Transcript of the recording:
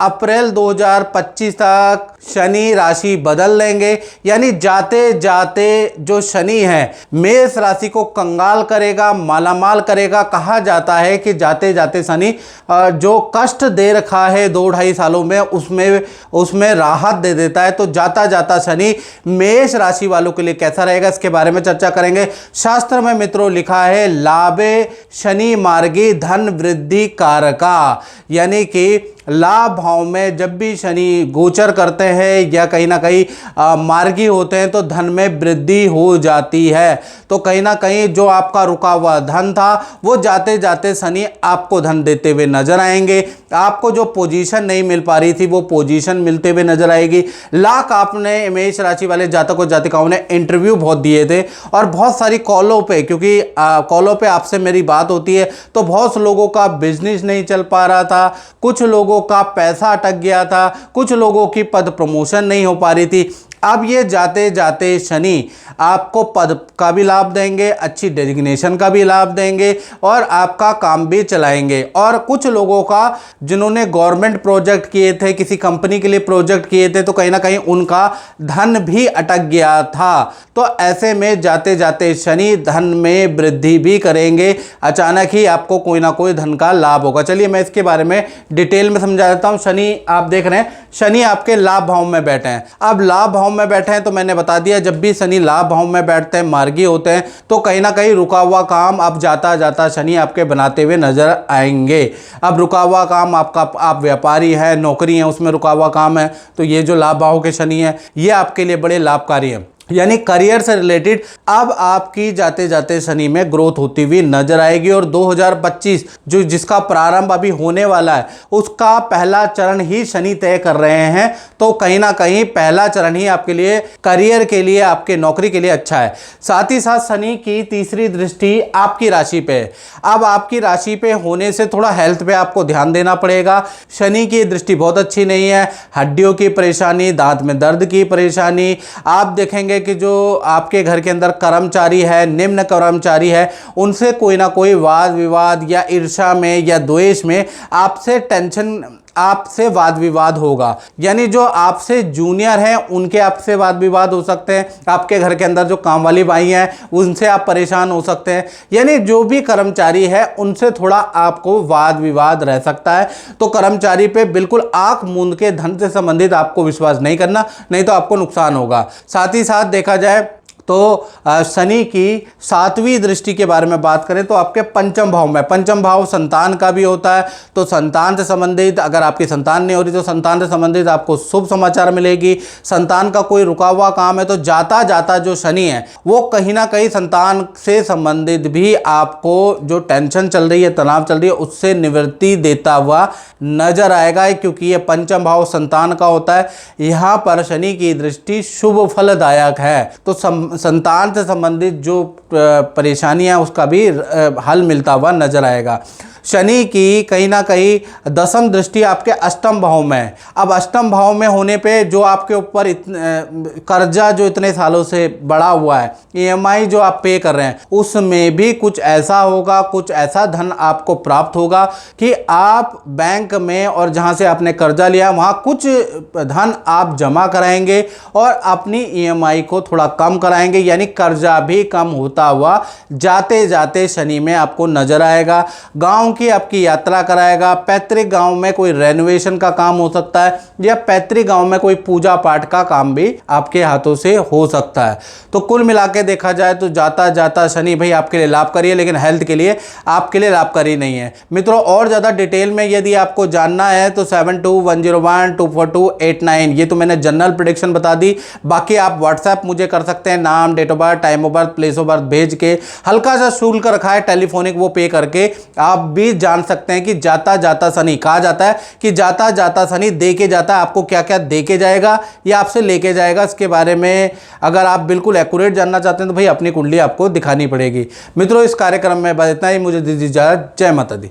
अप्रैल 2025 तक शनि राशि बदल लेंगे। यानी जाते जाते जो शनि है मेष राशि को कंगाल करेगा, मालामाल करेगा। कहा जाता है कि जाते जाते शनि जो कष्ट दे रखा है 2-2.5 सालों में उसमें राहत दे देता है। तो जाता जाता शनि मेष राशि वालों के लिए कैसा रहेगा, इसके बारे में चर्चा करेंगे। शास्त्र में मित्रों लिखा है लाभे शनि मार्गी धन वृद्धि कारका, यानी कि लाभ भाव में जब भी शनि गोचर करते हैं या कहीं ना कहीं मार्गी होते हैं तो धन में वृद्धि हो जाती है। तो कहीं ना कहीं जो आपका रुका हुआ धन था वो जाते जाते शनि आपको धन देते हुए नजर आएंगे। आपको जो पोजीशन नहीं मिल पा रही थी वो पोजीशन मिलते हुए नजर आएगी। लाख आपने मेष राशि वाले जातकों जातिकाओं ने इंटरव्यू बहुत दिए थे और बहुत सारी कॉलों पे, क्योंकि कॉलों पे आपसे मेरी बात होती है तो बहुत से लोगों का बिजनेस नहीं चल पा रहा था, कुछ लोगों का पैसा अटक गया था, कुछ लोगों की पद प्रमोशन नहीं हो पा रही थी। अब ये जाते जाते शनि आपको पद का भी लाभ देंगे, अच्छी डेजिग्नेशन का भी लाभ देंगे और आपका काम भी चलाएंगे। और कुछ लोगों का जिन्होंने गवर्नमेंट प्रोजेक्ट किए थे, किसी कंपनी के लिए प्रोजेक्ट किए थे, तो कहीं ना कहीं उनका धन भी अटक गया था। तो ऐसे में जाते जाते शनि धन में वृद्धि भी करेंगे। अचानक ही आपको कोई ना कोई धन का लाभ होगा। चलिए मैं इसके बारे में डिटेल में समझा देता हूं। शनि आप देख रहे हैं, शनि आपके लाभ भाव में बैठे हैं। अब लाभ भाव में बैठे हैं तो मैंने बता दिया जब भी शनि लाभ भाव में बैठते हैं, मार्गी होते हैं, तो कहीं ना कहीं रुका हुआ काम अब जाता जाता शनि आपके बनाते हुए नजर आएंगे। अब रुका हुआ काम आपका, आप व्यापारी है, नौकरी है, उसमें रुका हुआ काम है, तो ये जो लाभ भाव के शनि है ये आपके लिए बड़े लाभकारी है। यानी करियर से रिलेटेड अब आपकी जाते जाते शनि में ग्रोथ होती हुई नजर आएगी। और 2025 जो जिसका प्रारंभ अभी होने वाला है उसका पहला चरण ही शनि तय कर रहे हैं। तो कहीं ना कहीं पहला चरण ही आपके लिए करियर के लिए, आपके नौकरी के लिए अच्छा है। साथ ही साथ शनि की तीसरी दृष्टि आपकी राशि पे है। अब आपकी राशि पे होने से थोड़ा हेल्थ पे आपको ध्यान देना पड़ेगा। शनि की दृष्टि बहुत अच्छी नहीं है, हड्डियों की परेशानी, दांत में दर्द की परेशानी। आप देखेंगे कि जो आपके घर के अंदर कर्मचारी है, निम्न कर्मचारी है, उनसे कोई ना कोई वाद विवाद या ईर्ष्या में या द्वेष में आपसे टेंशन, आपसे वाद विवाद होगा। यानी जो आपसे जूनियर हैं उनके आपसे वाद विवाद हो सकते हैं। आपके घर के अंदर जो काम वाली बाई हैं उनसे आप परेशान हो सकते हैं। यानी जो भी कर्मचारी है उनसे थोड़ा आपको वाद विवाद रह सकता है। तो कर्मचारी पे बिल्कुल आंख मूंद के धन से संबंधित आपको विश्वास नहीं करना, नहीं तो आपको नुकसान होगा। साथ ही साथ देखा जाए तो शनि की 7वीं दृष्टि के बारे में बात करें तो आपके पंचम भाव में, पंचम भाव संतान का भी होता है। तो संतान से संबंधित, अगर आपकी संतान नहीं हो रही तो संतान से संबंधित आपको शुभ समाचार मिलेगी। संतान का कोई रुका हुआ काम है तो जाता जाता जो शनि है वो कहीं ना कहीं संतान से संबंधित भी आपको जो टेंशन चल रही है, तनाव चल रही है, उससे निवृत्ति देता हुआ नजर आएगा। क्योंकि ये पंचम भाव संतान का होता है, यहाँ पर शनि की दृष्टि शुभ फलदायक है। तो संतान से संबंधित जो परेशानी है उसका भी हल मिलता हुआ नजर आएगा। शनि की कहीं ना कहीं 10वीं दृष्टि आपके अष्टम भाव में है। अब अष्टम भाव में होने पे जो आपके ऊपर कर्जा जो इतने सालों से बढ़ा हुआ है, EMI जो आप पे कर रहे हैं, उसमें भी कुछ ऐसा होगा, कुछ ऐसा धन आपको प्राप्त होगा कि आप बैंक में और जहां से आपने कर्जा लिया वहां कुछ धन आप जमा कराएंगे और अपनी EMI को थोड़ा कम कराएंगे। यानी कर्जा भी कम होता हुआ जाते जाते शनि में आपको नजर आएगा। गांव की आपकी यात्रा कराएगा। पैतृक गांव में कोई रेनोवेशन का काम हो सकता है या पैतृक गांव में कोई पूजा पाठ का काम भी आपके हाथों से हो सकता है। तो कुल मिला के देखा जाए तो जाता जाता शनि भाई आपके लिए लाभकारी है, लेकिन हेल्थ के लिए आपके लिए लाभकारी नहीं है। मित्रों और ज़्यादा डिटेल में यदि आपको जानना है तो 7210124289, ये तो मैंने जनरल प्रेडिक्शन बता दी। बाकी आप व्हाट्सएप मुझे कर सकते हैं, नाम, date of birth, time of birth, place of birth भेज के। हल्का सा शुल्क रखा है टेलीफोनिक, वो पे करके आप भी जान सकते हैं कि जाता जाता शनि, कहा जाता है कि जाता जाता शनि दे के जाता है। आपको क्या क्या दे के जाएगा या आपसे लेके जाएगा, इसके बारे में अगर आप बिल्कुल एक्यूरेट जानना चाहते हैं तो भाई अपनी कुंडली आपको दिखानी पड़ेगी। मित्रों इस कार्यक्रम में बस इतना ही। मुझे दीजिए इजाजत। जय माता दी।